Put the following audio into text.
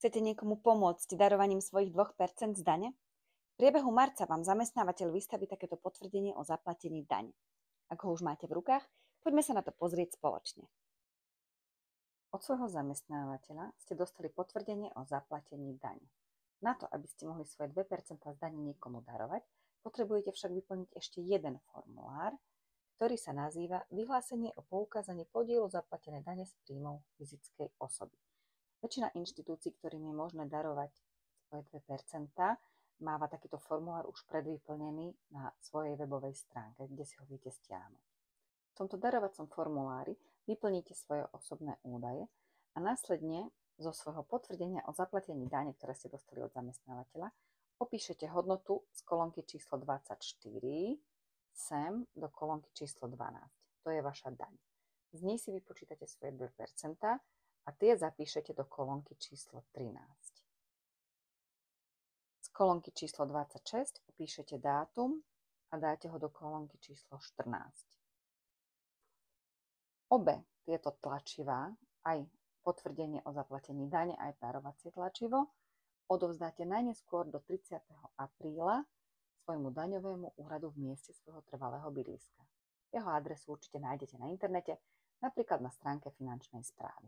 Chcete niekomu pomôcť darovaním svojich 2% z dane? V priebehu marca vám zamestnávateľ vystaví takéto potvrdenie o zaplatení dane. Ak ho už máte v rukách, poďme sa na to pozrieť spoločne. Od svojho zamestnávateľa ste dostali potvrdenie o zaplatení dane. Na to, aby ste mohli svoje 2% z dane niekomu darovať, potrebujete však vyplniť ešte jeden formulár, ktorý sa nazýva Vyhlásenie o poukázaní podielu zaplatenej dane z príjmov fyzickej osoby. Väčšina inštitúcií, ktorým je možné darovať svoje 2%, máva takýto formulár už predvyplnený na svojej webovej stránke, kde si ho viete stiahnuť. V tomto darovacom formulári vyplníte svoje osobné údaje a následne zo svojho potvrdenia o zaplatení dane, ktoré ste dostali od zamestnávateľa, opíšete hodnotu z kolónky číslo 24 sem do kolónky číslo 12. To je vaša daň. Z nej si vypočítate svoje 2% a tie zapíšete do kolónky číslo 13. Z kolónky číslo 26 opíšete dátum a dáte ho do kolónky číslo 14. Obe tieto tlačivá, aj potvrdenie o zaplatení dane, aj darovacie tlačivo, odovzdáte najneskôr do 30. apríla svojmu daňovému úradu v mieste svojho trvalého bydliska. Jeho adresu určite nájdete na internete, napríklad na stránke finančnej správy.